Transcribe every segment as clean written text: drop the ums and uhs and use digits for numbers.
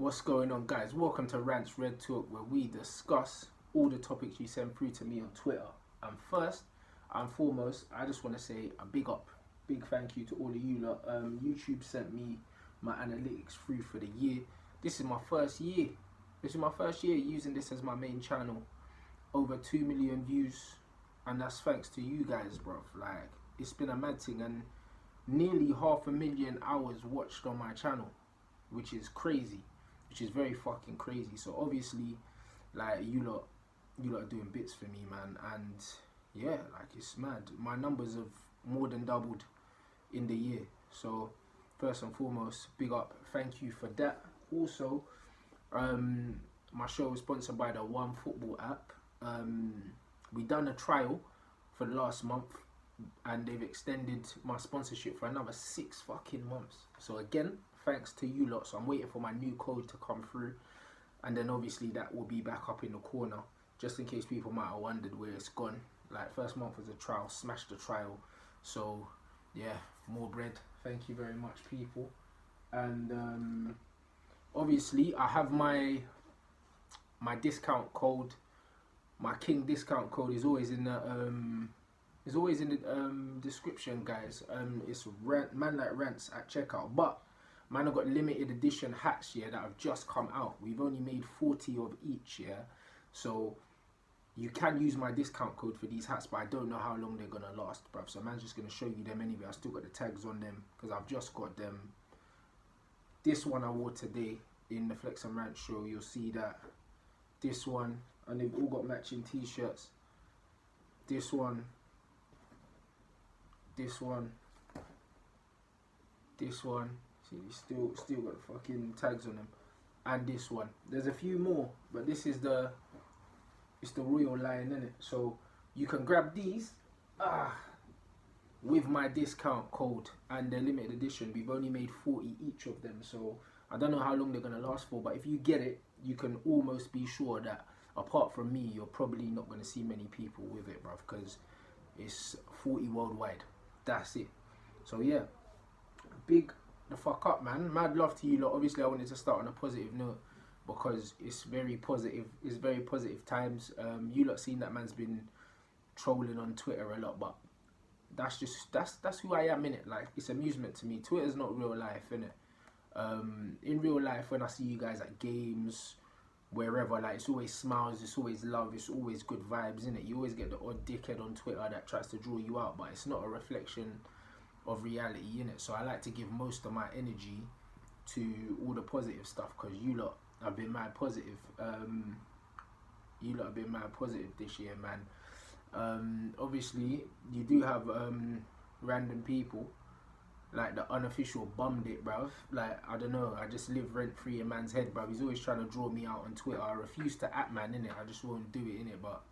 What's going on, guys? Welcome to Rants Red Talk, where we discuss all the topics you send through to me on Twitter. And first and foremost, I just want to say a big thank you to all of you lot. YouTube sent me my analytics through for the year. This is my first year. Using this as my main channel. Over 2 million views, and that's thanks to you guys, bruv. Like, it's been a mad thing, and nearly 500,000 hours watched on my channel, which is crazy. Which is very fucking crazy. So obviously, like, you lot are doing bits for me, man. And yeah, like, it's mad. My numbers have more than doubled in the year. So first and foremost, big up, thank you for that. Also, my show was sponsored by the One Football app. We done a trial for the last month, and they've extended my sponsorship for another 6 fucking months. So again, thanks to you lot. So I'm waiting for my new code to come through, and then obviously that will be back up in the corner, just in case people might have wondered where it's gone. Like, first month was a trial, smashed the trial. So yeah, more bread. Thank you very much, people. And obviously I have my discount code. My King discount code is always in the description, guys. It's Man Like Rants at checkout. But man, I've got limited edition hats here that have just come out. We've only made 40 of each, yeah. So you can use my discount code for these hats, but I don't know how long they're gonna last, bruv. So man's just gonna show you them anyway. I still got the tags on them because I've just got them. This one I wore today in the Flex and Rant show. You'll see that. This one, and they've all got matching t-shirts. This one. This one. This one. See, still got the fucking tags on them. And this one. There's a few more, but this is the royal line, innit? So you can grab these with my discount code and the limited edition. We've only made 40 each of them, so I don't know how long they're gonna last for, but if you get it, you can almost be sure that apart from me, you're probably not gonna see many people with it, bruv, because it's 40 worldwide. That's it. So yeah, big the fuck up, man. Mad love to you lot. Obviously I wanted to start on a positive note because it's very positive. It's very positive times. You lot seen that man's been trolling on Twitter a lot, but that's who I am, innit? Like, it's amusement to me. Twitter's not real life, innit? In real life, when I see you guys at games, wherever, like, it's always smiles, it's always love, it's always good vibes, innit? You always get the odd dickhead on Twitter that tries to draw you out, but it's not a reflection of reality, innit? So I like to give most of my energy to all the positive stuff, because you lot have been mad positive. You lot have been mad positive this year, man. Obviously you do have random people, like the unofficial bummed it, bruv. Like, I don't know, I just live rent free in man's head, bruv. He's always trying to draw me out on Twitter. I refuse to at man, innit? I just won't do it, innit? But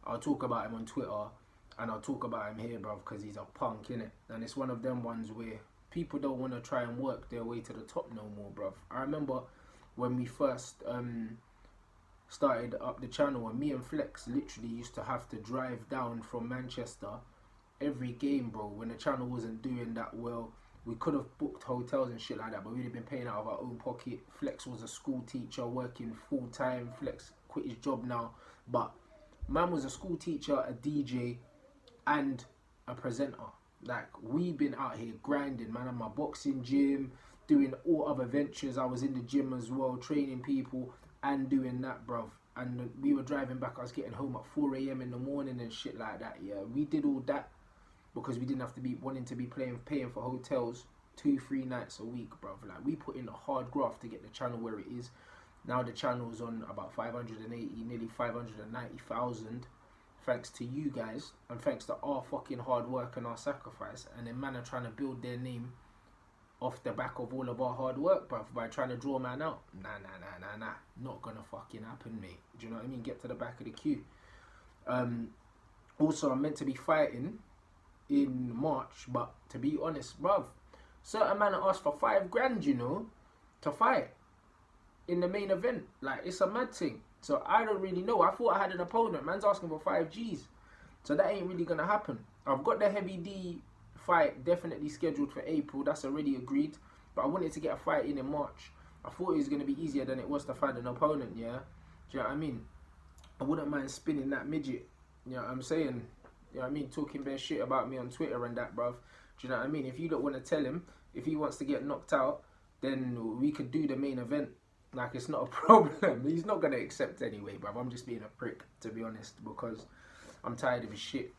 I'll talk about him on Twitter, and I'll talk about him here, bruv, because he's a punk, innit? And it's one of them ones where people don't want to try and work their way to the top no more, bruv. I remember when we first started up the channel, and me and Flex literally used to have to drive down from Manchester every game, bro. When the channel wasn't doing that well, we could have booked hotels and shit like that, but we'd have been paying out of our own pocket. Flex was a school teacher working full time. Flex quit his job now, but man was a school teacher, a DJ, and a presenter. Like, we've been out here grinding, man. I'm my boxing gym, doing all other ventures. I was in the gym as well, training people and doing that, bruv. And we were driving back. I was getting home at 4 a.m. in the morning and shit like that. Yeah, we did all that because we didn't have to be wanting to be paying for hotels 2-3 nights a week, bruv. Like, we put in a hard graft to get the channel where it is. Now the channel's on about 580, nearly 590,000. Thanks to you guys, and thanks to our fucking hard work and our sacrifice. And then man are trying to build their name off the back of all of our hard work, bruv, by trying to draw man out. Nah. Not gonna fucking happen, mate. Do you know what I mean? Get to the back of the queue. Also, I'm meant to be fighting in March, but to be honest, bruv, certain man asked for 5 grand, you know, to fight in the main event. Like, it's a mad thing. So I don't really know. I thought I had an opponent. Man's asking for 5 G's. So that ain't really going to happen. I've got the Heavy D fight definitely scheduled for April. That's already agreed. But I wanted to get a fight in March. I thought it was going to be easier than it was to find an opponent, yeah? Do you know what I mean? I wouldn't mind spinning that midget, you know what I'm saying? You know what I mean? Talking bare shit about me on Twitter and that, bruv. Do you know what I mean? If you don't want to tell him, if he wants to get knocked out, then we could do the main event. Like, it's not a problem. He's not going to accept anyway, bruv. I'm just being a prick, to be honest, because I'm tired of his shit.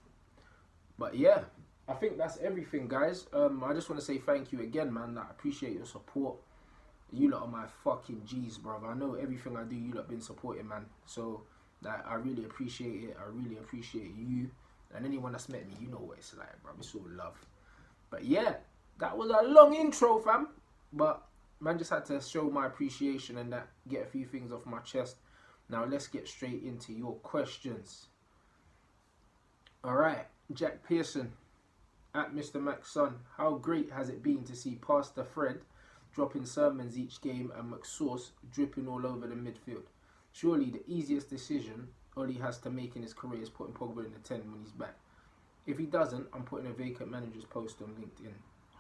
But yeah, I think that's everything, guys. I just want to say thank you again, man. Like, I appreciate your support. You lot are my fucking G's, bruv. I know everything I do, you lot been supporting, man. So, like, I really appreciate it. I really appreciate you. And anyone that's met me, you know what it's like, bruv. It's all love. But yeah, that was a long intro, fam. But man just had to show my appreciation and that, get a few things off my chest. Now let's get straight into your questions. Alright, Jack Pearson at Mr. Mac's son. How great has it been to see Pastor Fred dropping sermons each game and McSauce dripping all over the midfield? Surely the easiest decision Oli has to make in his career is putting Pogba in the 10 when he's back. If he doesn't, I'm putting a vacant manager's post on LinkedIn.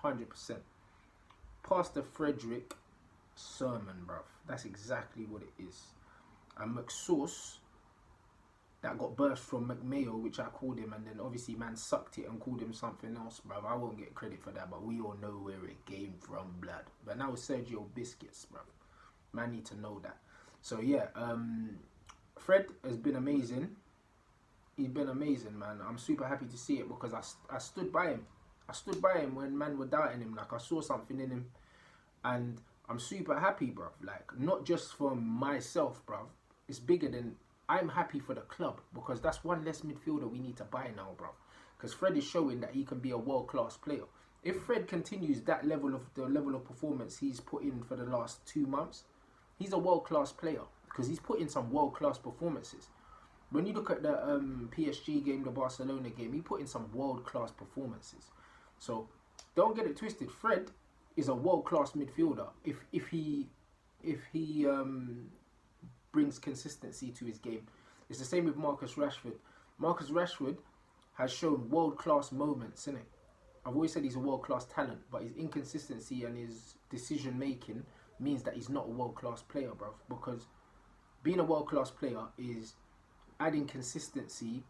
100%. Pastor Frederick sermon, bruv. That's exactly what it is. And McSauce, that got burst from McMayo, which I called him, and then obviously man sucked it and called him something else, bruv. I won't get credit for that, but we all know where it came from, blood. But now it's Sergio Biscuits, bruv. Man need to know that. So yeah, Fred has been amazing. He's been amazing, man. I'm super happy to see it because I stood by him. I stood by him when man were doubting him. Like, I saw something in him. And I'm super happy, bruv. Like, not just for myself, bruv. It's bigger than... I'm happy for the club because that's one less midfielder we need to buy now, bruv. Because Fred is showing that he can be a world-class player. If Fred continues the level of performance he's put in for the last 2 months, he's a world-class player because he's put in some world-class performances. When you look at the PSG game, the Barcelona game, he put in some world-class performances. So don't get it twisted. Fred is a world-class midfielder if he brings consistency to his game. It's the same with Marcus Rashford. Marcus Rashford has shown world-class moments, innit? I've always said he's a world-class talent, but his inconsistency and his decision-making means that he's not a world-class player, bruv. Because being a world-class player is adding consistency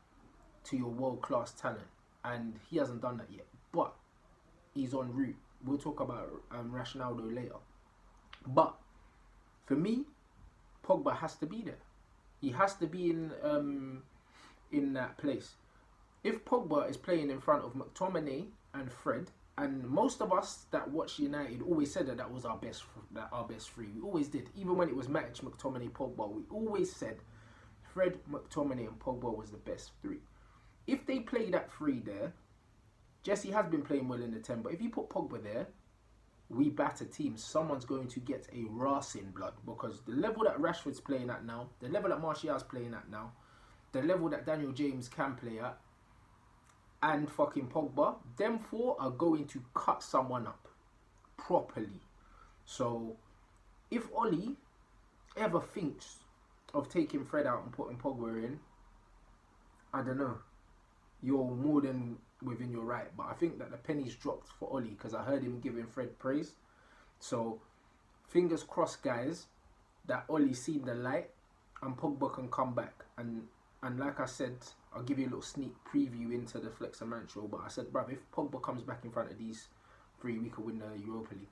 to your world-class talent. And he hasn't done that yet. But he's en route. We'll talk about Ronaldo later. But for me, Pogba has to be there. He has to be in that place. If Pogba is playing in front of McTominay and Fred, and most of us that watch United always said that was our best three. We always did. Even when it was Matic, McTominay, Pogba, we always said Fred, McTominay and Pogba was the best three. If they play that three there, Jesse has been playing well in the 10, but if you put Pogba there, we batter teams. Someone's going to get a racing, blood, because the level that Rashford's playing at now, the level that Martial's playing at now, the level that Daniel James can play at, and fucking Pogba, them four are going to cut someone up properly. So if Oli ever thinks of taking Fred out and putting Pogba in, I don't know. You're more than within your right, but I think that the penny's dropped for Oli because I heard him giving Fred praise. So fingers crossed, guys, that Oli's seen the light and Pogba can come back. And like I said, I'll give you a little sneak preview into the Flex and Rant show, but I said, bruv, if Pogba comes back in front of these three, we could win the Europa League.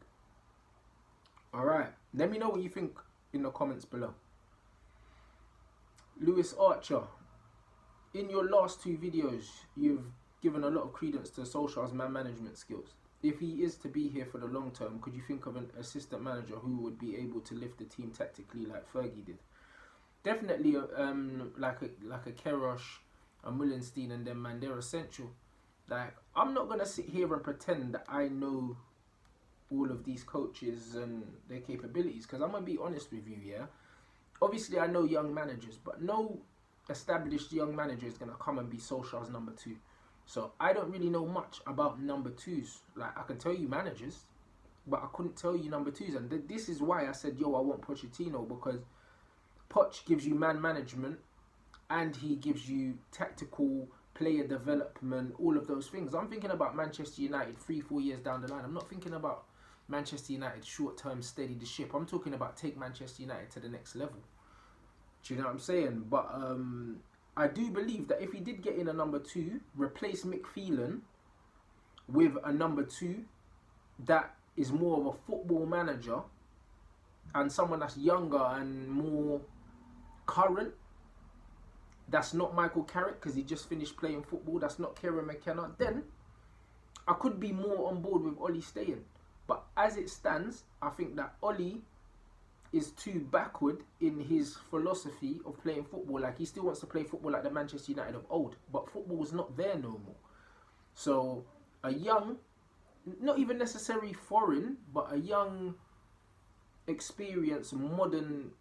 Alright, let me know what you think in the comments below. Lewis Archer, in your last 2 videos, you've given a lot of credence to Solskjaer's man management skills. If he is to be here for the long term, could you think of an assistant manager who would be able to lift the team tactically like Fergie did? Definitely, like a Kerosh, a Mullenstein, and them, man, they're essential. Like, I'm not gonna sit here and pretend that I know all of these coaches and their capabilities, because I'm gonna be honest with you, yeah. Obviously, I know young managers, but no established young manager is gonna come and be Solskjaer's number 2. So I don't really know much about number 2s. Like, I can tell you managers, but I couldn't tell you number 2s. And this is why I said, yo, I want Pochettino, because Poch gives you man management and he gives you tactical player development, all of those things. I'm thinking about Manchester United 3-4 years down the line. I'm not thinking about Manchester United short-term steady the ship. I'm talking about take Manchester United to the next level. Do you know what I'm saying? But I do believe that if he did get in a number 2, replace Mick Phelan with a number 2 that is more of a football manager and someone that's younger and more current, that's not Michael Carrick because he just finished playing football, that's not Kieran McKenna, then I could be more on board with Ollie staying. But as it stands, I think that Ollie is too backward in his philosophy of playing football. Like, he still wants to play football like the Manchester United of old, but football is not there no more. So a young, not even necessarily foreign, but a young, experienced, modern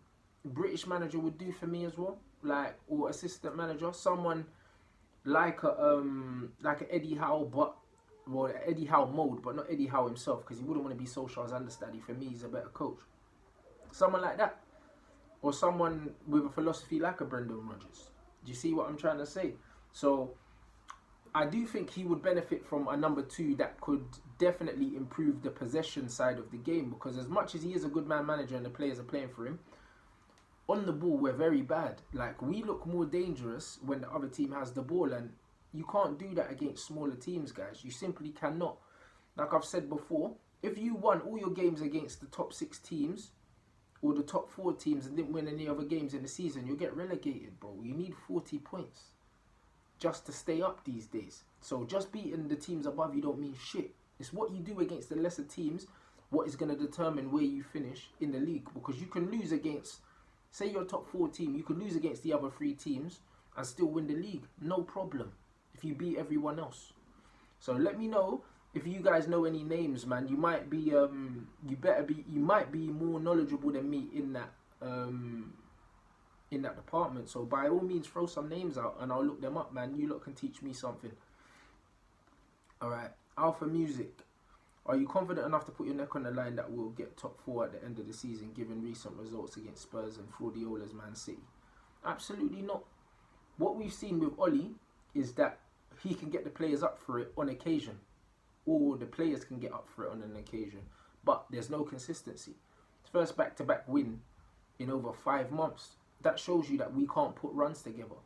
British manager would do for me as well. Like, or assistant manager, someone like a Eddie Howe, but well, Eddie Howe mode, but not Eddie Howe himself, because he wouldn't want to be Solskjaer's understudy. For me, he's a better coach. Someone like that, or someone with a philosophy like a Brendan Rodgers. Do you see what I'm trying to say? So I do think he would benefit from a number 2 that could definitely improve the possession side of the game, because as much as he is a good man manager and the players are playing for him, on the ball we're very bad. Like, we look more dangerous when the other team has the ball, and you can't do that against smaller teams, guys. You simply cannot. Like I've said before, if you won all your games against the top 6 teams or the top 4 teams and didn't win any other games in the season, you'll get relegated, bro. You need 40 points just to stay up these days. So just beating the teams above you don't mean shit. It's what you do against the lesser teams what is going to determine where you finish in the league. Because you can lose against, say you're a top 4 team, you can lose against the other 3 teams and still win the league. No problem. If you beat everyone else. So let me know if you guys know any names, man. You might be you might be more knowledgeable than me in that department. So by all means throw some names out and I'll look them up, man. You lot can teach me something. Alright, Alpha Music. Are you confident enough to put your neck on the line that we'll get top 4 at the end of the season given recent results against Spurs and Guardiola's Man City? Absolutely not. What we've seen with Ollie is that he can get the players up for it on occasion, or the players can get up for it on an occasion, but there's no consistency. It's first back-to-back win in over 5 months. That shows you that we can't put runs together.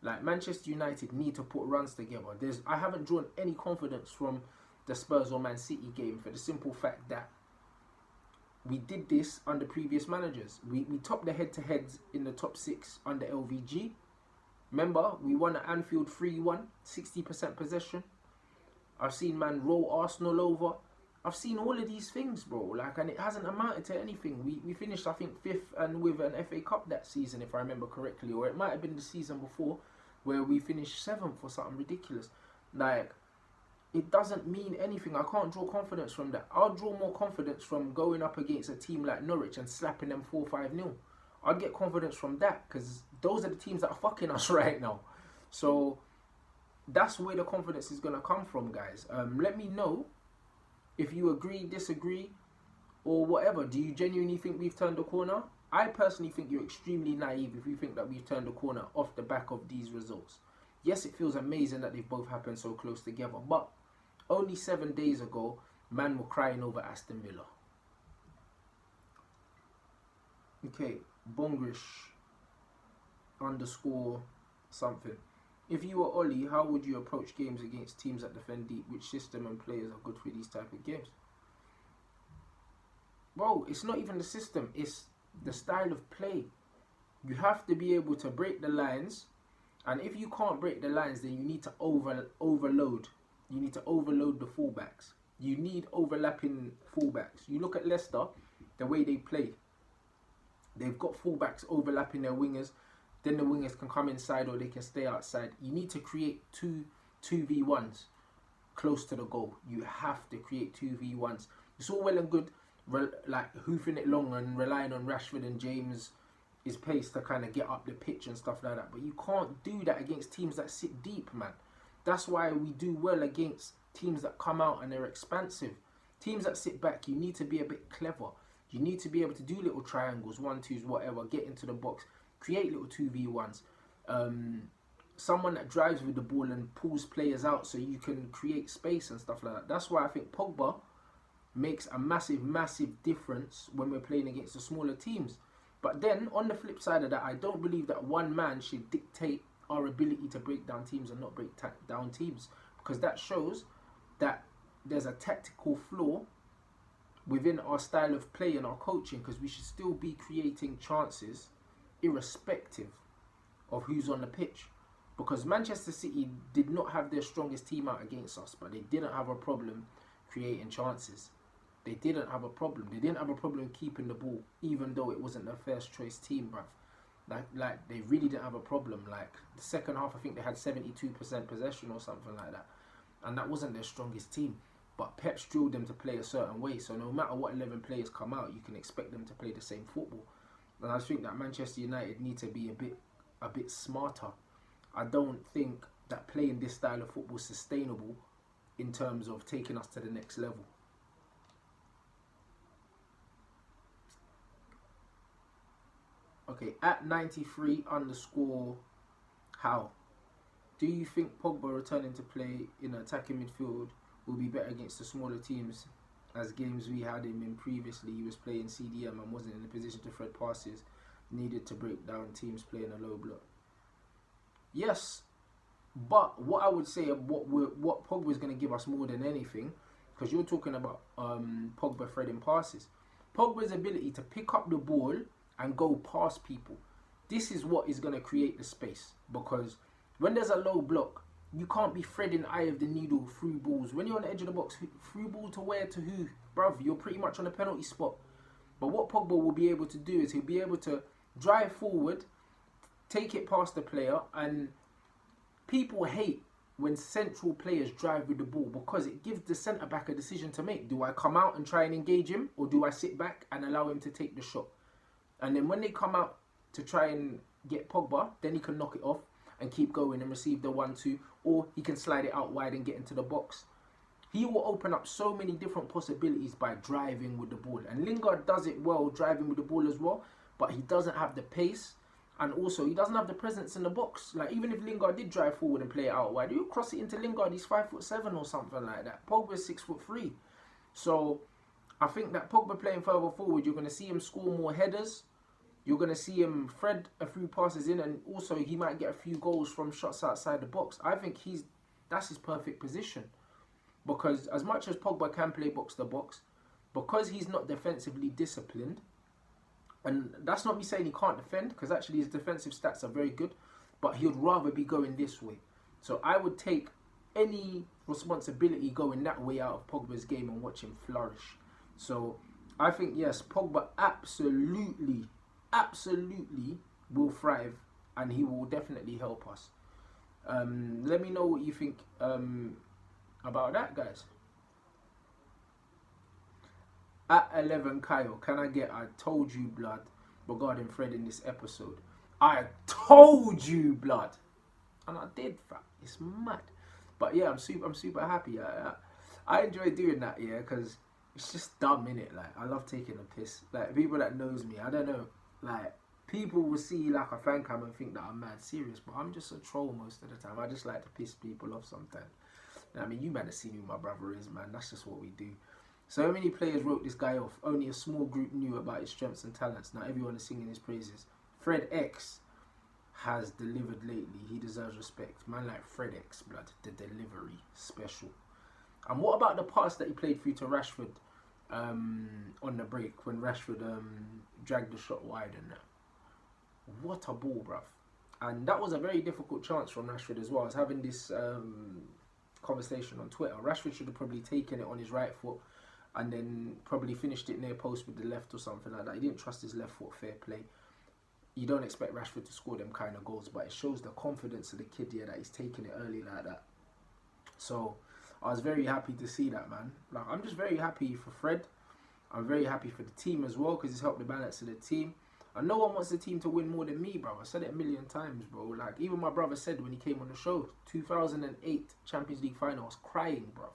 Like, Manchester United need to put runs together. I haven't drawn any confidence from the Spurs or Man City game for the simple fact that we did this under previous managers. We topped the head-to-heads in the top 6 under LVG. Remember, we won at Anfield 3-1, 60% possession. I've seen man roll Arsenal over. I've seen all of these things, bro. Like, and it hasn't amounted to anything. We finished, I think, 5th and with an FA Cup that season, if I remember correctly. Or it might have been the season before where we finished 7th or something ridiculous. Like, it doesn't mean anything. I can't draw confidence from that. I'll draw more confidence from going up against a team like Norwich and slapping them 4-5-0. I'd get confidence from that because those are the teams that are fucking us right now. So that's where the confidence is going to come from, guys. Let me know if you agree, disagree, or whatever. Do you genuinely think we've turned the corner? I personally think you're extremely naive if you think that we've turned the corner off the back of these results. Yes, it feels amazing that they've both happened so close together, but only 7 days ago, man were crying over Aston Villa. Okay, Bongrish _ something. If you were Ollie, how would you approach games against teams that defend deep? Which system and players are good for these type of games? Bro, it's not even the system, it's the style of play. You have to be able to break the lines, and if you can't break the lines, then you need to overload. You need to overload the fullbacks. You need overlapping fullbacks. You look at Leicester, the way they play. They've got fullbacks overlapping their wingers. Then the wingers can come inside or they can stay outside. You need to create 2v1s close to the goal. You have to create 2v1s. It's all well and good, like hoofing it long and relying on Rashford and James' pace to kind of get up the pitch and stuff like that. But you can't do that against teams that sit deep, man. That's why we do well against teams that come out and they're expansive. Teams that sit back, you need to be a bit clever. You need to be able to do little triangles, 1-2s, whatever, get into the box, create little 2v1s. Someone that drives with the ball and pulls players out so you can create space and stuff like that. That's why I think Pogba makes a massive, massive difference when we're playing against the smaller teams. But then, on the flip side of that, I don't believe that one man should dictate our ability to break down teams and not break down teams. Because that shows that there's a tactical flaw within our style of play and our coaching, because we should still be creating chances irrespective of who's on the pitch. Because Manchester City did not have their strongest team out against us, but they didn't have a problem creating chances. They didn't have a problem. They didn't have a problem keeping the ball, even though it wasn't their first choice team, bruv. Like they really didn't have a problem. Like the second half, I think they had 72% possession or something like that, and that wasn't their strongest team. But Pep's drilled them to play a certain way, so no matter what 11 players come out, you can expect them to play the same football. And I think that Manchester United need to be a bit smarter. I don't think that playing this style of football is sustainable in terms of taking us to the next level. Okay, at 93_how. Do you think Pogba returning to play in attacking midfield will be better against the smaller teams? As games we had him in previously, he was playing CDM and wasn't in a position to thread passes needed to break down teams playing a low block. Yes, but what I would say, what Pogba is going to give us more than anything, because you're talking about Pogba threading passes. Pogba's ability to pick up the ball and go past people. This is what is going to create the space, because when there's a low block, you can't be threading eye of the needle through balls. When you're on the edge of the box, through ball to where, to who? Bruv, you're pretty much on the penalty spot. But what Pogba will be able to do is he'll be able to drive forward, take it past the player, and people hate when central players drive with the ball, because it gives the centre-back a decision to make. Do I come out and try and engage him, or do I sit back and allow him to take the shot? And then when they come out to try and get Pogba, then he can knock it off and keep going and receive the 1-2, or he can slide it out wide and get into the box. He will open up so many different possibilities by driving with the ball. And Lingard does it well, driving with the ball as well, but he doesn't have the pace, and also he doesn't have the presence in the box. Like, even if Lingard did drive forward and play it out wide, you cross it into Lingard, he's 5'7" or something like that. Pogba's 6'3". So I think that Pogba playing further forward, you're going to see him score more headers. You're going to see him thread a few passes in, and also he might get a few goals from shots outside the box. I think that's his perfect position. Because as much as Pogba can play box to box, because he's not defensively disciplined, and that's not me saying he can't defend, because actually his defensive stats are very good, but he would rather be going this way. So I would take any responsibility going that way out of Pogba's game and watch him flourish. So I think, yes, Pogba absolutely will thrive, and he will definitely help us. Let me know what you think about that, guys. At 11 Kyle, can I get I told you blood regarding Fred in this episode? I told you blood, and I did, fam. It's mad. But yeah, I'm super happy. I enjoy doing that, yeah, because it's just dumb, innit? Like, I love taking a piss. Like, people that knows me, I don't know, like, people will see like a fan cam and think that I'm mad serious, but I'm just a troll most of the time. I just like to piss people off sometimes. I mean, you might have seen who my brother is, man. That's just what we do. So many players wrote this guy off. Only a small group knew about his strengths and talents. Now everyone is singing his praises. Fred X has delivered lately. He deserves respect. Man like Fred X, blood. The delivery. Special. And what about the pass that he played through to Rashford on the break, when Rashford dragged the shot wide and that? What a ball, bruv. And that was a very difficult chance from Rashford as well. I was having this conversation on Twitter. Rashford should have probably taken it on his right foot and then probably finished it near post with the left or something like that. He didn't trust his left foot, fair play. You don't expect Rashford to score them kind of goals, but it shows the confidence of the kid here that he's taking it early like that. So I was very happy to see that, man. Like, I'm just very happy for Fred. I'm very happy for the team as well, because it's helped the balance of the team. And no one wants the team to win more than me, bro. I said it a million times, bro. Like, even my brother said when he came on the show, 2008 Champions League final, I was crying, bro.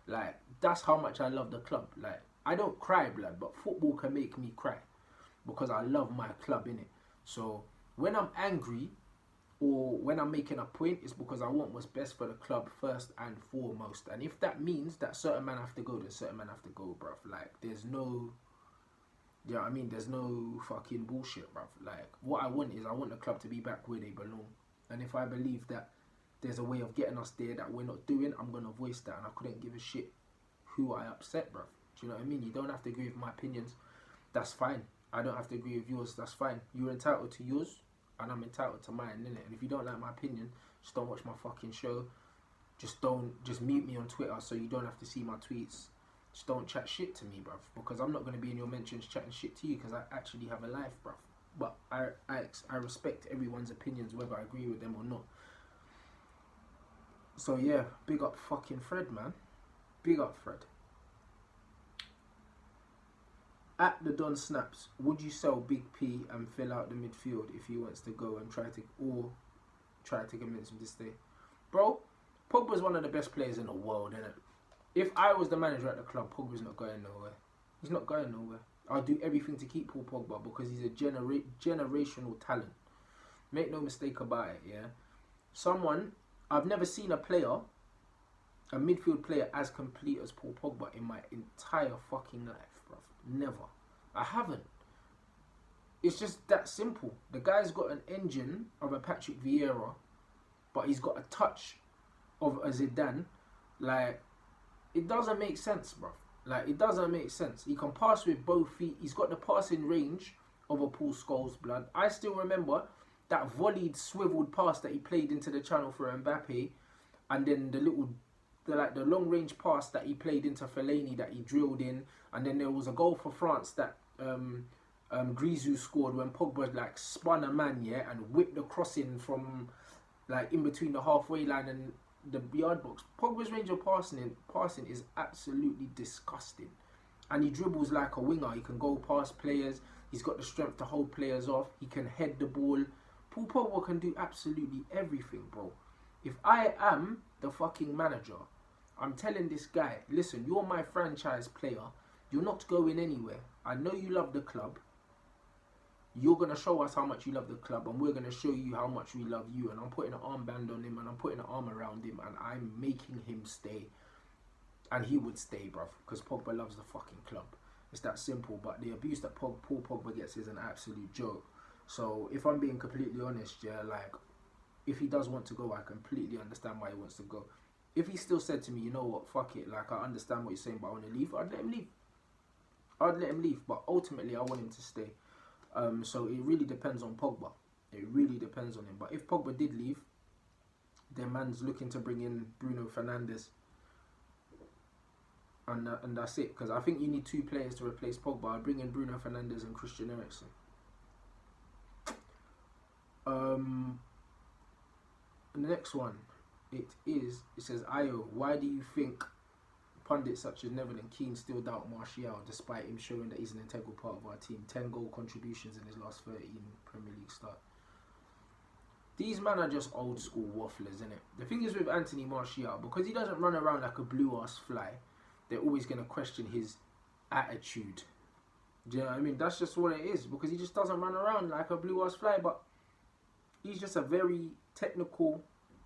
Like, that's how much I love the club. Like, I don't cry, blood, but football can make me cry because I love my club, innit? So when I'm angry or when I'm making a point, it's because I want what's best for the club first and foremost. And if that means that certain men have to go, then certain men have to go, bruv. Like, there's no, you know what I mean? There's no fucking bullshit, bruv. Like, what I want is I want the club to be back where they belong. And if I believe that there's a way of getting us there that we're not doing, I'm going to voice that. And I couldn't give a shit who I upset, bruv. Do you know what I mean? You don't have to agree with my opinions. That's fine. I don't have to agree with yours. That's fine. You're entitled to yours, and I'm entitled to mine, innit? And if you don't like my opinion, just don't watch my fucking show. Just mute me on Twitter so you don't have to see my tweets. Just don't chat shit to me, bruv. Because I'm not going to be in your mentions chatting shit to you because I actually have a life, bruv. But I respect everyone's opinions, whether I agree with them or not. So yeah, big up fucking Fred, man. Big up Fred. At the Don Snaps, would you sell Big P and fill out the midfield if he wants to go and try to convince him to stay? Bro, Pogba's one of the best players in the world, innit? If I was the manager at the club, Pogba's not going nowhere. He's not going nowhere. I'll do everything to keep Paul Pogba because he's a generational talent. Make no mistake about it, yeah? I've never seen a midfield player as complete as Paul Pogba in my entire fucking life, bruv. Never. I haven't. It's just that simple. The guy's got an engine of a Patrick Vieira, but he's got a touch of a Zidane. Like, it doesn't make sense, bruv. Like, it doesn't make sense. He can pass with both feet. He's got the passing range of a Paul Scholes, blood. I still remember that volleyed, swiveled pass that he played into the channel for Mbappe, and then the long range pass that he played into Fellaini that he drilled in, and then there was a goal for France that Grisou scored when Pogba like spun a man, yeah, and whipped the crossing from like in between the halfway line and the yard box. Pogba's range of passing is absolutely disgusting, and he dribbles like a winger. He can go past players. He's got the strength to hold players off. He can head the ball. Paul Pogba can do absolutely everything, bro. If I am the fucking manager, I'm telling this guy, listen, you're my franchise player. You're not going anywhere. I know you love the club. You're going to show us how much you love the club, and we're going to show you how much we love you. And I'm putting an armband on him, and I'm putting an arm around him, and I'm making him stay. And he would stay, bruv, because Pogba loves the fucking club. It's that simple. But the abuse that Paul Pogba gets is an absolute joke. So if I'm being completely honest, yeah, like, if he does want to go, I completely understand why he wants to go. If he still said to me, you know what, fuck it, like, I understand what you're saying, but I want to leave, I'd let him leave. But ultimately, I want him to stay. So it really depends on Pogba. It really depends on him. But if Pogba did leave, then man's looking to bring in Bruno Fernandes. And that's it. Because I think you need two players to replace Pogba. I'd bring in Bruno Fernandes and Christian Eriksen. The next one, it says, Ayo, why do you think pundits such as Neville and Keane still doubt Martial despite him showing that he's an integral part of our team? 10 goal contributions in his last 13 Premier League start. These men are just old school wafflers, innit? The thing is with Anthony Martial, because he doesn't run around like a blue ass fly, they're always going to question his attitude. Do you know what I mean? That's just what it is, because he just doesn't run around like a blue ass fly, but he's just a very technical,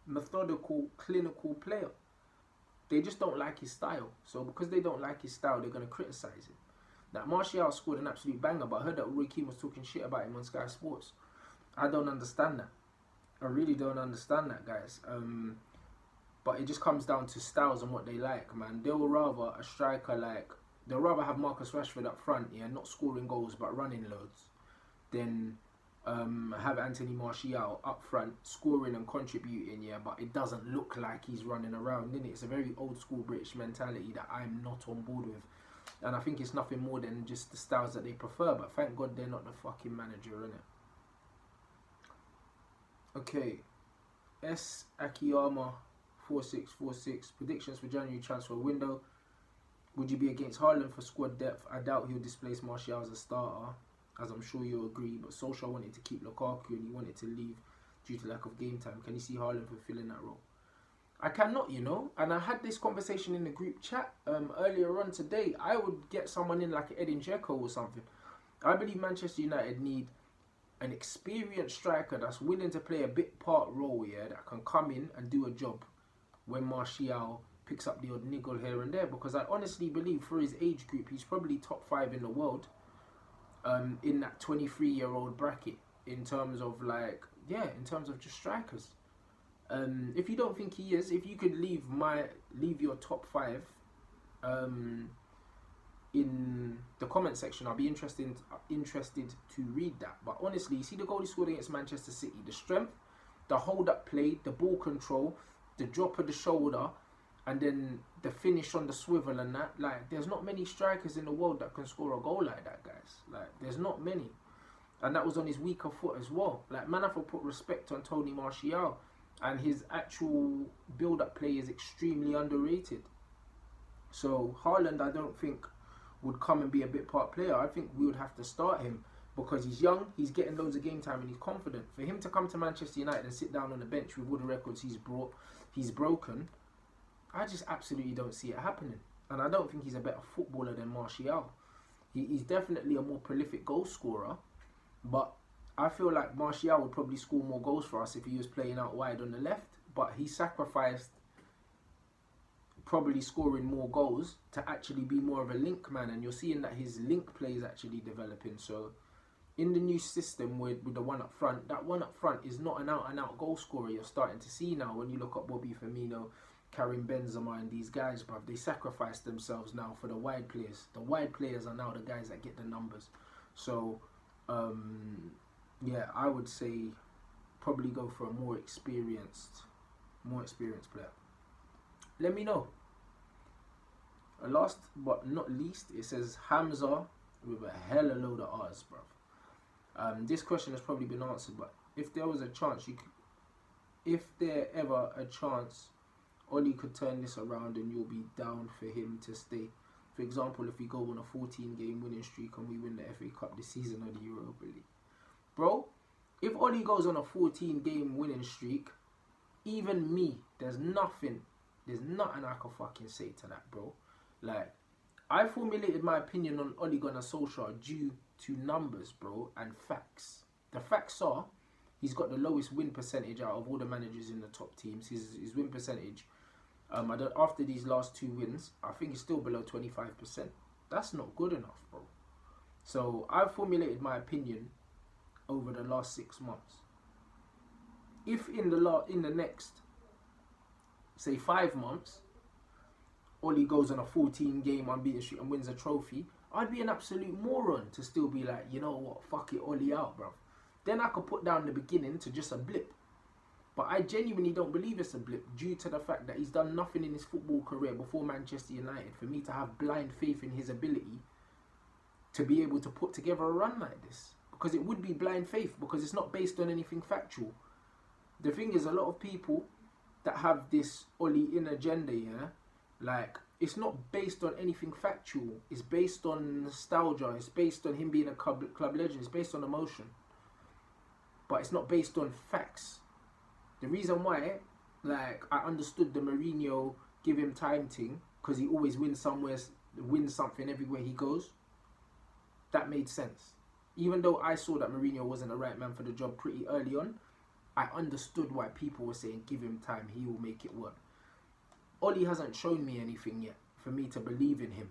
methodical, clinical player. They just don't like his style. So because they don't like his style, they're going to criticise him. Now, Martial scored an absolute banger, but I heard that Roy Keane was talking shit about him on Sky Sports. I don't understand that. I really don't understand that, guys. But it just comes down to styles and what they like, man. They'll rather a striker like... They'll rather have Marcus Rashford up front, yeah, not scoring goals but running loads, than have Anthony Martial up front, scoring and contributing, yeah, but it doesn't look like he's running around, innit? It's a very old school British mentality that I'm not on board with. And I think it's nothing more than just the styles that they prefer, but thank God they're not the fucking manager, innit? Okay. S. Akiyama 4646. Predictions for January transfer window. Would you be against Haaland for squad depth? I doubt he'll displace Martial as a starter, as I'm sure you'll agree, but Solskjaer wanted to keep Lukaku and he wanted to leave due to lack of game time. Can you see Haaland fulfilling that role? I cannot, you know, and I had this conversation in the group chat earlier on today. I would get someone in like Edin Dzeko or something. I believe Manchester United need an experienced striker that's willing to play a bit part role, yeah, that can come in and do a job when Martial picks up the odd niggle here and there. Because I honestly believe for his age group, he's probably top 5 in the world, in that 23-year-old bracket in terms of like, yeah, in terms of just strikers. If you don't think he is, if you could leave your top 5 in the comment section, I'll be interested to read that. But honestly, you see the goal he scored against Manchester City, the strength, the hold up play, the ball control, the drop of the shoulder, and then the finish on the swivel and that. Like, there's not many strikers in the world that can score a goal like that, guys. Like, there's not many. And that was on his weaker foot as well. Like, man, I have to put respect on Tony Martial, and his actual build-up play is extremely underrated. So Haaland, I don't think would come and be a bit part player. I think we would have to start him because he's young, he's getting loads of game time, and he's confident. For him to come to Manchester United and sit down on the bench with all the records he's broken, I just absolutely don't see it happening. And I don't think he's a better footballer than Martial. He's definitely a more prolific goal scorer, but I feel like Martial would probably score more goals for us if he was playing out wide on the left. But he sacrificed probably scoring more goals to actually be more of a link man, and you're seeing that his link play is actually developing. So in the new system with the one up front, that one up front is not an out goal scorer you're starting to see now. When you look at Bobby Firmino, Karim Benzema and these guys, bruv, they sacrifice themselves now for the wide players. The wide players are now the guys that get the numbers. So yeah, I would say probably go for a more experienced player. Let me know. Last but not least, it says Hamza with a hella load of R's, bruv. This question has probably been answered, but if there was a chance, if there ever a chance, Oli could turn this around and you'll be down for him to stay. For example, if we go on a 14-game winning streak and we win the FA Cup this season or the Europa League. Bro, if Oli goes on a 14-game winning streak, even me, there's nothing I can fucking say to that, bro. Like, I formulated my opinion on Ole Gunnar Solskjaer due to numbers, bro, and facts. The facts are, he's got the lowest win percentage out of all the managers in the top teams. His win percentage, after these last 2 wins, I think it's still below 25%. That's not good enough, bro. So I've formulated my opinion over the last 6 months. If in the next, say, 5 months, Oli goes on a 14-game unbeaten streak and wins a trophy, I'd be an absolute moron to still be like, you know what, fuck it, Oli out, bro. Then I could put down the beginning to just a blip. But I genuinely don't believe it's a blip due to the fact that he's done nothing in his football career before Manchester United for me to have blind faith in his ability to be able to put together a run like this. Because it would be blind faith, because it's not based on anything factual. The thing is, a lot of people that have this Oli in agenda, yeah, like, it's not based on anything factual. It's based on nostalgia. It's based on him being a club legend. It's based on emotion. But it's not based on facts. The reason why, like, I understood the Mourinho give him time thing, because he always wins something everywhere he goes. That made sense. Even though I saw that Mourinho wasn't the right man for the job pretty early on, I understood why people were saying, give him time, he will make it work. Oli hasn't shown me anything yet for me to believe in him.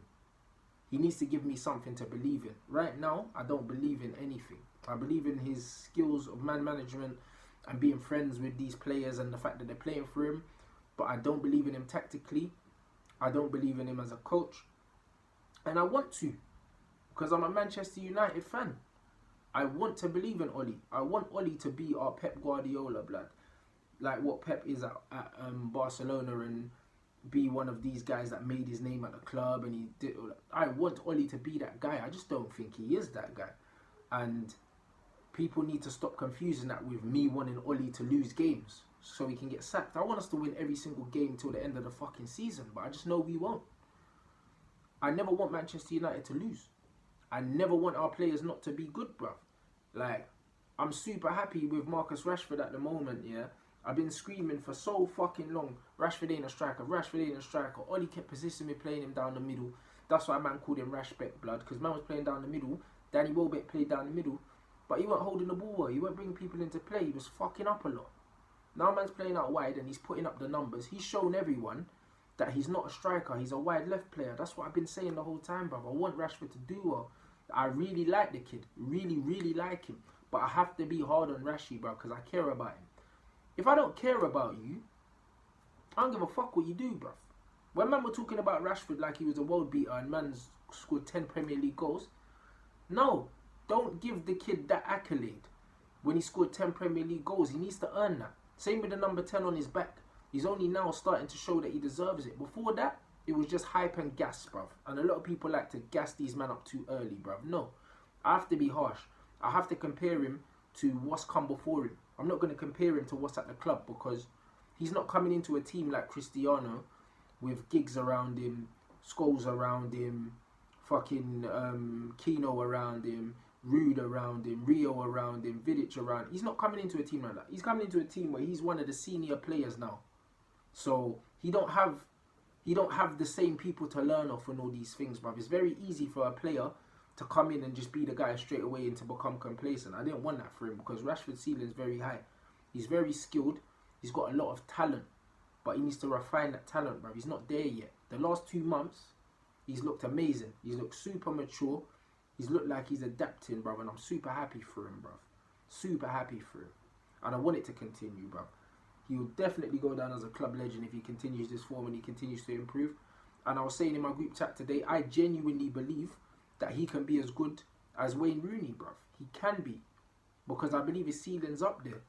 He needs to give me something to believe in. Right now, I don't believe in anything. I believe in his skills of man management and being friends with these players and the fact that they're playing for him. But I don't believe in him tactically. I don't believe in him as a coach. And I want to, because I'm a Manchester United fan. I want to believe in Oli. I want Oli to be our Pep Guardiola, blood. Like what Pep is at Barcelona, and be one of these guys that made his name at the club. And he did. I want Oli to be that guy. I just don't think he is that guy. And people need to stop confusing that with me wanting Oli to lose games so he can get sacked. I want us to win every single game till the end of the fucking season, but I just know we won't. I never want Manchester United to lose. I never want our players not to be good, bruv. Like, I'm super happy with Marcus Rashford at the moment, yeah. I've been screaming for so fucking long. Rashford ain't a striker. Rashford ain't a striker. Oli kept persisting with playing him down the middle. That's why man called him Rashbeck, blood. Because man was playing down the middle. Danny Welbeck played down the middle. But he weren't holding the ball well. He weren't bringing people into play. He was fucking up a lot. Now man's playing out wide and he's putting up the numbers. He's shown everyone that he's not a striker. He's a wide left player. That's what I've been saying the whole time, bruv. I want Rashford to do well. I really like the kid. Really, really like him. But I have to be hard on Rashi, bruv, because I care about him. If I don't care about you, I don't give a fuck what you do, bruv. When man were talking about Rashford like he was a world beater and man's scored 10 Premier League goals, no, don't give the kid that accolade. When he scored 10 Premier League goals, he needs to earn that. Same with the number 10 on his back. He's only now starting to show that he deserves it. Before that, it was just hype and gas, bruv. And a lot of people like to gas these men up too early, bruv. No, I have to be harsh. I have to compare him to what's come before him. I'm not going to compare him to what's at the club because he's not coming into a team like Cristiano with gigs around him, Scholes around him, fucking Kino around him, Rude around him, Rio around him, Vidic around. He's not coming into a team like that. He's coming into a team where he's one of the senior players now. So he don't have the same people to learn off and all these things, bruv. It's very easy for a player to come in and just be the guy straight away and to become complacent. I didn't want that for him because Rashford's ceiling is very high. He's very skilled. He's got a lot of talent, but he needs to refine that talent, bruv. He's not there yet. The last 2 months, he's looked amazing. He's looked super mature. He's looked like he's adapting, bruv, and I'm super happy for him, bruv. Super happy for him. And I want it to continue, bruv. He will definitely go down as a club legend if he continues this form and he continues to improve. And I was saying in my group chat today, I genuinely believe that he can be as good as Wayne Rooney, bruv. He can be. Because I believe his ceiling's up there.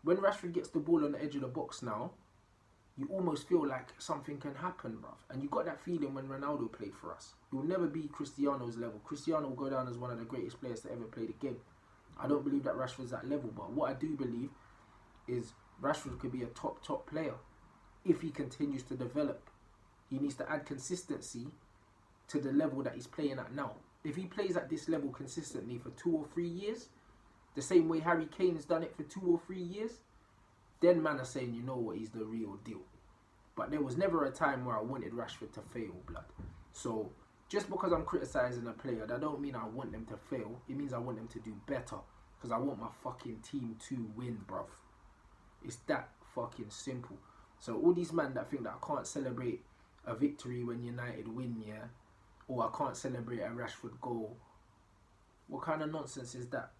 When Rashford gets the ball on the edge of the box now, you almost feel like something can happen, bruv. And you got that feeling when Ronaldo played for us. He will never be Cristiano's level. Cristiano will go down as one of the greatest players to ever play the game. I don't believe that Rashford's that level, but what I do believe is Rashford could be a top player if he continues to develop. He needs to add consistency to the level that he's playing at now. If he plays at this level consistently for 2 or 3 years, the same way Harry Kane's done it for 2 or 3 years, then man are saying, you know what, he's the real deal. But there was never a time where I wanted Rashford to fail, blood. So just because I'm criticising a player, that don't mean I want them to fail. It means I want them to do better. Because I want my fucking team to win, bruv. It's that fucking simple. So all these men that think that I can't celebrate a victory when United win, yeah, or I can't celebrate a Rashford goal, what kind of nonsense is that?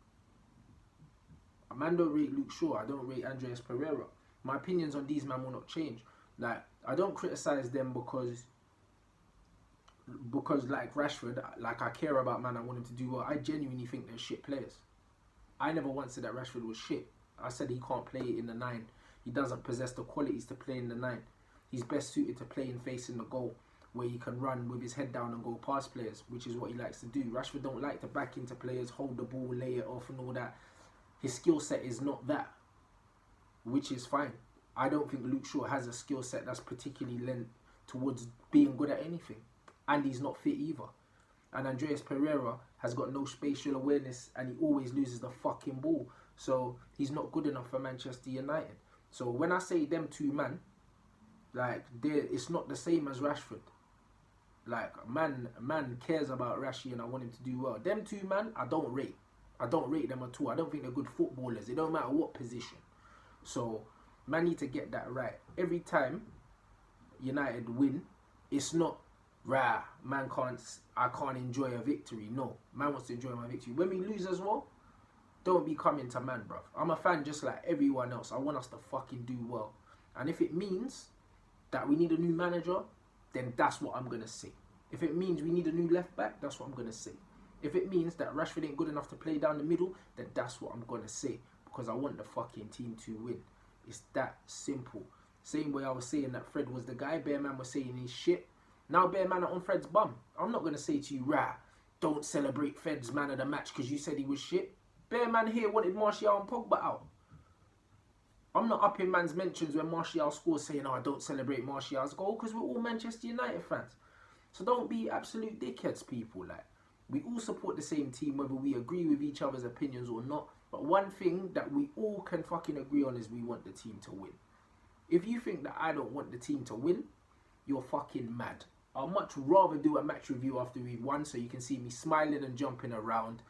A man don't rate Luke Shaw, I don't rate Andreas Pereira. My opinions on these men will not change. Like, I don't criticise them because like Rashford, like I care about man, I want him to do well. I genuinely think they're shit players. I never once said that Rashford was shit. I said he can't play in the 9. He doesn't possess the qualities to play in the 9. He's best suited to playing facing the goal, where he can run with his head down and go past players, which is what he likes to do. Rashford don't like to back into players, hold the ball, lay it off and all that. His skill set is not that, which is fine. I don't think Luke Shaw has a skill set that's particularly lent towards being good at anything. And he's not fit either. And Andreas Pereira has got no spatial awareness and he always loses the fucking ball. So he's not good enough for Manchester United. So when I say them two man, like it's not the same as Rashford. Like man cares about Rashi and I want him to do well. Them two man, I don't rate. I don't rate them at all. I don't think they're good footballers. It don't matter what position. So man need to get that right. Every time United win, it's not rah, I can't enjoy a victory. No, man wants to enjoy my victory. When we lose as well, don't be coming to man, bruv. I'm a fan just like everyone else. I want us to fucking do well. And if it means that we need a new manager, then that's what I'm going to say. If it means we need a new left back, that's what I'm going to say. If it means that Rashford ain't good enough to play down the middle, then that's what I'm going to say. Because I want the fucking team to win. It's that simple. Same way I was saying that Fred was the guy, Bear Man was saying he's shit. Now Bear Man are on Fred's bum. I'm not going to say to you, rah, don't celebrate Fred's man of the match because you said he was shit. Bear Man here wanted Martial and Pogba out. I'm not up in man's mentions when Martial scores saying, oh, I don't celebrate Martial's goal because we're all Manchester United fans. So don't be absolute dickheads, people. Like, we all support the same team, whether we agree with each other's opinions or not. But one thing that we all can fucking agree on is we want the team to win. If you think that I don't want the team to win, you're fucking mad. I'd much rather do a match review after we've won so you can see me smiling and jumping around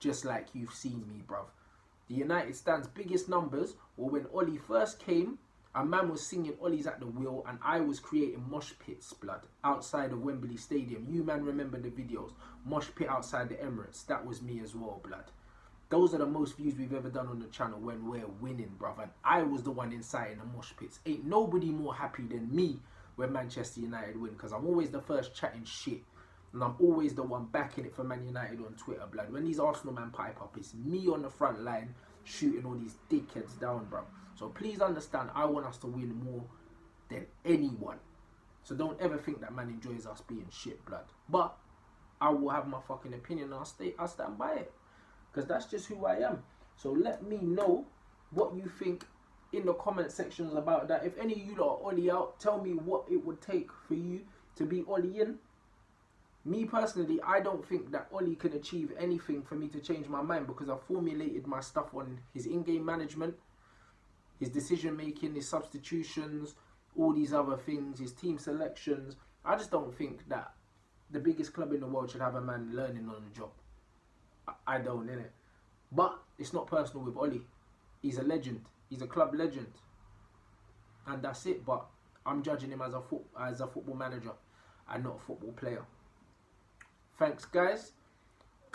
just like you've seen me, bruv. The United stand's biggest numbers were when Ollie first came. A man was singing Ollie's at the wheel and I was creating mosh pits, blood, outside of Wembley Stadium. You man remember the videos. Mosh pit outside the Emirates. That was me as well, blood. Those are the most views we've ever done on the channel when we're winning, bruv. And I was the one inciting the mosh pits. Ain't nobody more happy than me when Manchester United win, because I'm always the first chatting shit. And I'm always the one backing it for Man United on Twitter, blood. When these Arsenal man pipe up, it's me on the front line shooting all these dickheads down, bruv. So please understand, I want us to win more than anyone. So don't ever think that man enjoys us being shit, blood. But I will have my fucking opinion and I'll stand by it. Because that's just who I am. So let me know what you think in the comment sections about that. If any of you lot are Ollie out, tell me what it would take for you to be Ollie in. Me personally, I don't think that Ollie can achieve anything for me to change my mind, because I've formulated my stuff on his in-game management, his decision making, his substitutions, all these other things, his team selections. I just don't think that the biggest club in the world should have a man learning on the job. I don't, innit? But it's not personal with Ollie. He's a legend. He's a club legend. And that's it. But I'm judging him as a football manager and not a football player. Thanks, guys.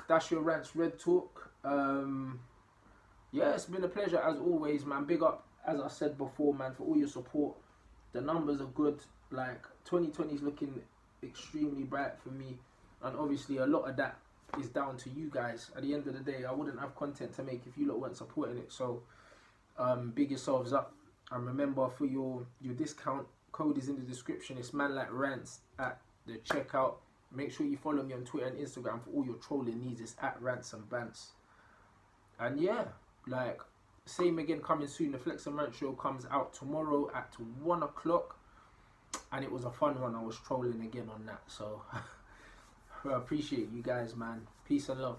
That's your Rants Red Talk. Yeah, it's been a pleasure as always, man. Big up, as I said before, man, for all your support. The numbers are good. Like, 2020 is looking extremely bright for me. And obviously, a lot of that is down to you guys. At the end of the day, I wouldn't have content to make if you lot weren't supporting it. So, big yourselves up. And remember, for your discount code is in the description. It's man like Rants at the checkout. Make sure you follow me on Twitter and Instagram for all your trolling needs. It's at Rants and Bants. And yeah, like, same again coming soon. The Flex and Rant show comes out tomorrow at 1 o'clock. And it was a fun one. I was trolling again on that. So, I appreciate you guys, man. Peace and love.